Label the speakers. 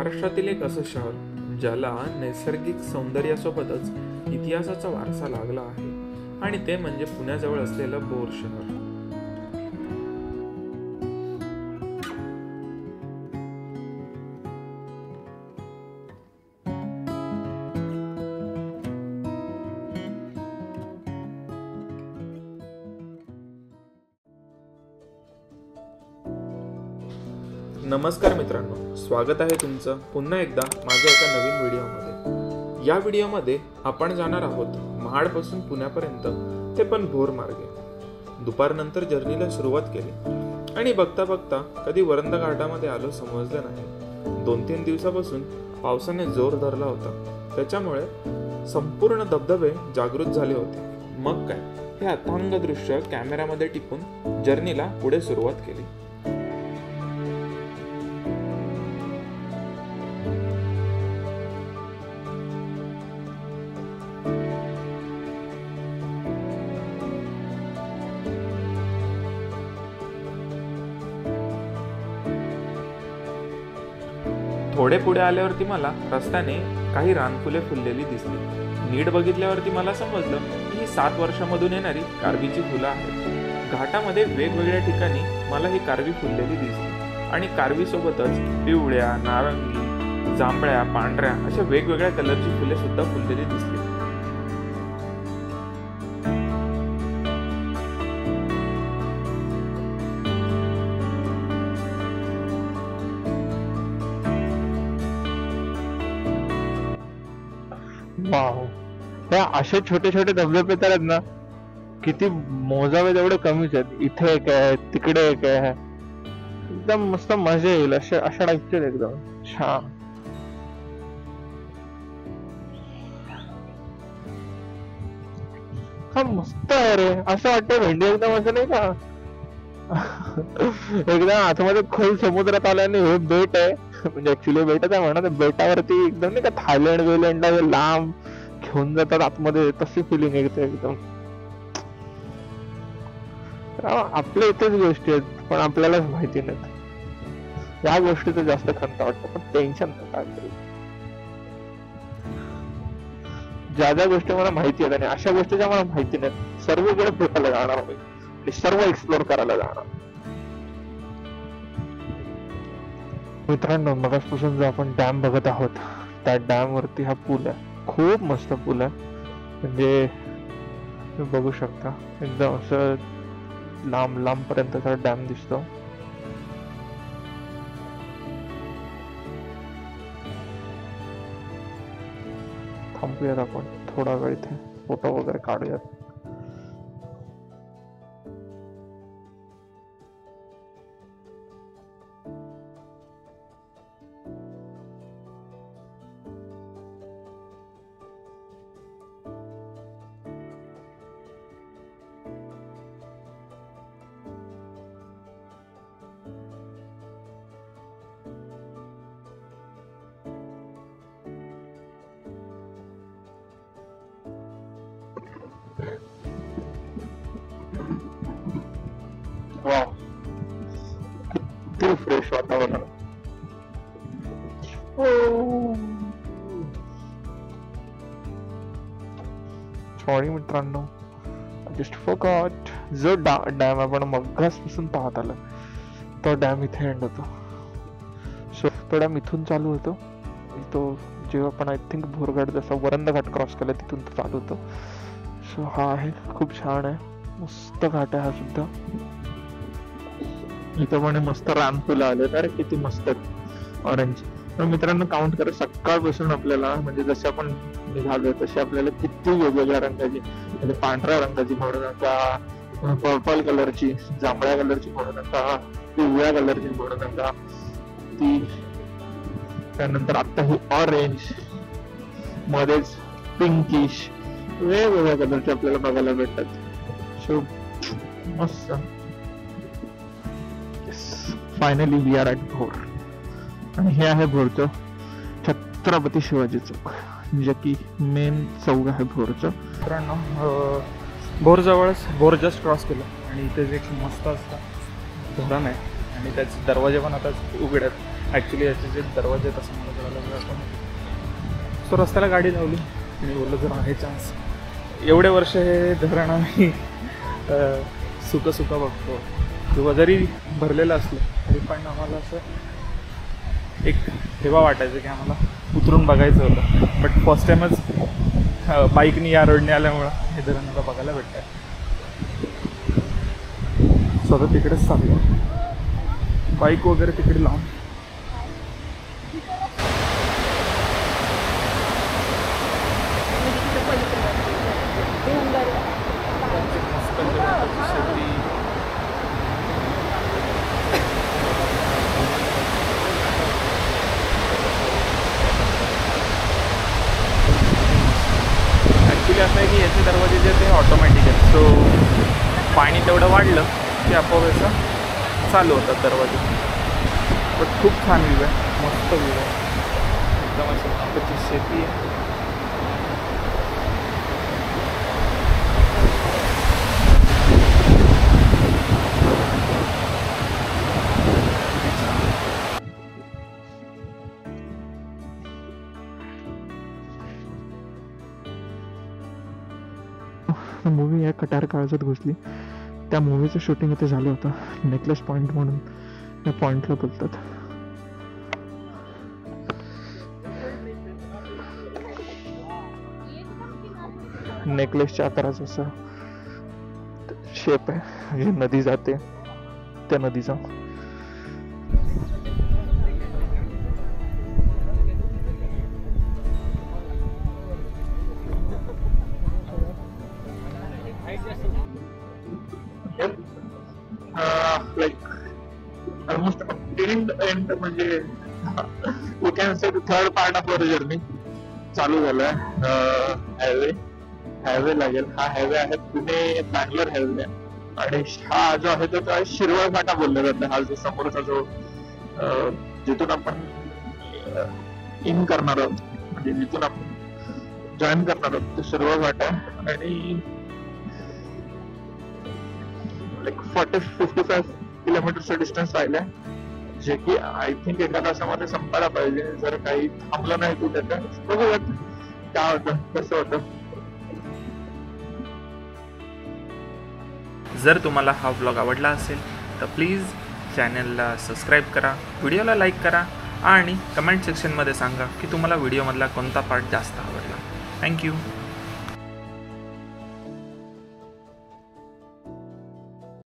Speaker 1: महाराष्ट्रातील एक असं शहर ज्याला नैसर्गिक सौंदर्यासोबतच इतिहासाचा वारसा लागला आहे आणि ते म्हणजे पुण्याजवळ असलेलं भोर शहर. नमस्कार मित्रांनो, स्वागत आहे तुमचं पुन्हा एकदा माझ्या एका नवीन व्हिडिओमध्ये. या व्हिडिओमध्ये आपण जाणार आहोत महाडपासून पुण्यापर्यंत, ते पण भोर मार्गे. दुपारनंतर जर्नीला सुरुवात केली आणि बघता बघता कधी वरंदा घाटामध्ये आलो समजलं नाही. 2-3 दिवसापासून पावसाने जोर धरला होता, त्याच्यामुळे संपूर्ण धबधबे जागृत झाले होते. मग काय, हे अथांग दृश्य कॅमेऱ्यामध्ये टिपून जर्नीला पुढे सुरुवात केली. थोडे पुढे आल्यावरती मला रस्त्याने काही रानफुले फुललेली दिसली. नीट बघितल्यावरती मला समजलं की ही 7 वर्षामधून येणारी कारवीची फुलं आहेत. घाटामध्ये वेगवेगळ्या ठिकाणी मला ही कारवी फुललेली दिसली आणि कारवी सोबतच पिवळ्या, नारंगी, जांभळ्या, पांढऱ्या अशा वेगवेगळ्या कलरची फुले सुद्धा फुललेली दिसली.
Speaker 2: वाव, त्या असे छोटे छोटे धबधबे तर आहेत ना, किती मोजावे तेवढे कमीच आहेत. इथे एक आहे, तिकडे एक आहे. एकदम मस्त मजा येईल अशा टाईपचे एकदम छान. हा मस्त आहे रे, असं वाटतं भेंडी एकदम असं नाही का एकदम आतमध्ये खोल समुद्रात आल्याने हे बेट आहे, म्हणजे ऍक्च्युली बेटच आहे म्हणा. बेटावरती एकदम नाही का थायलंडला लांब घेऊन जातात आतमध्ये, तशी फिलिंग येते एकदम. आपल्या इथेच गोष्टी आहेत पण आपल्यालाच माहिती नाहीत. या गोष्टीचं जास्त खंत वाटतं, पण टेन्शन नाही काय तरी. ज्या ज्या गोष्टी मला माहिती आहेत आणि अशा गोष्टी ज्या मला माहिती नाहीत, सर्वकडे फिरायला जाणार आणि सर्व एक्सप्लोर करायला जाणार. मित्रांनो, मगासपासून जो आपण डॅम बघत आहोत, त्या डॅम वरती हा पूल आहे. खूप मस्त पूल आहे, म्हणजे तुम्ही बघू शकता एकदम असं लांब लांब पर्यंतचा डॅम दिसतो. थांबूयात आपण थोडा वेळ इथे, फोटो वगैरे काढूयात. वाव, किती फ्रेश वातावरण. सॉरी मित्रांनो, जस्ट फॉरगॉट. जो डॅम आपण मगासपासून पाहत आलो, तो डॅम इथे एंड होतो. सो तो डॅम इथून चालू होतो. तो जेव्हा आपण आय थिंक भोरगड जसा वरंदा घाट क्रॉस केला तिथून तो चालू होतो. सो हा आहे, खूप छान आहे, मस्त घाट आहे हा सुद्धा. इथं पण मस्त रानफुलं आले. अरे किती मस्त ऑरेंज. तर मित्रांनो, काउंट करा, सकाळपासून आपल्याला म्हणजे जसे आपण निघालो तसे आपल्याला किती वेगवेगळ्या रंगाची, म्हणजे पांढऱ्या रंगाची म्हणू नका, पर्पल कलरची, जांभळ्या कलरची म्हणू नका, पिवळ्या कलरची म्हणू नका, ती त्यानंतर आता ही ऑरेंज, मध्येच पिंकिश, वेगवेगळ्या कलरचे आपल्याला बघायला भेटतात. सो मस्त. Finally we are at Bhor, आणि हे आहे भोरचं छत्रपती शिवाजी चौक, जे की मेन चौक आहे भोरचं.
Speaker 1: मित्रांनो, भोर जवळच भोर जस्ट क्रॉस केलं आणि इथे एक मस्त असं धरण आहे, आणि त्याचे दरवाजे पण आता उघडे आहेत. ॲक्च्युली याचे जे दरवाजे आहेत असं मला कळालं आपण. सो रस्त्याला गाडी लावली आणि बोललं जर आहे चान्स. एवढे वर्ष हे धरण आम्ही सुकं सुकं बघतो किंवा जरी भरलेलं असलं तरी पण आम्हाला असं एक हेवा वाटायचं की आम्हाला उतरून बघायचं होतं. बट फर्स्ट टाईमच बाईकनी या रोडने आल्यामुळं हे धरण आता बघायला भेटतं आहे. स्वतः तिकडेच चाललं बाईक वगैरे तिकडे लावून. ॲक्च्युली असं आहे की याचे दरवाजे जे ते ऑटोमॅटिक आहेत. सो पाणी तेवढं वाढलं की आपोआप असं चालू होतात दरवाजे. बट खूप छान व्ह्यू आहे, मस्त व्ह्यू आहे, एकदम असं आताची शेती आहे.
Speaker 2: मूवी या कटार काळजात घुसली. त्या मूवीचं शूटिंग इथे झालं होतं. नेकलेस पॉइंट म्हणून या पॉइंटला बोलतात. नेकलेसच्या आकाराचा असा शेप आहे. जी नदी जाते त्या नदीचा. like almost obtained end म्हणजे we can say the third part of our journey चालू झालाय. हायवे लागेल. हा हायवे आहे पुणे बँगलोर हायवे आणि हा जो आहे तो शिरवळ फाटा बोलला जातो. हा जो समोरचा जो जिथून आपण इन करणार आहोत म्हणजे जिथून आपण जॉईन करणार आहोत तो शिरवळ फाटा आणि 40-55 किलोमीटरचं डिस्टन्स राहिलंय, जे की आय थिंक एका तासामध्ये संपायला पाहिजे जर काही थांबलं नाही तू त्याच्या. बघूयात काय होतं कसं होतं.
Speaker 1: जर तुम्हाला हा व्लॉग आवडला असेल तर प्लीज चॅनलला सबस्क्राईब करा, व्हिडिओला लाईक करा आणि कमेंट सेक्शनमध्ये सांगा की तुम्हाला व्हिडिओमधला कोणता पार्ट जास्त आवडला. थँक्यू.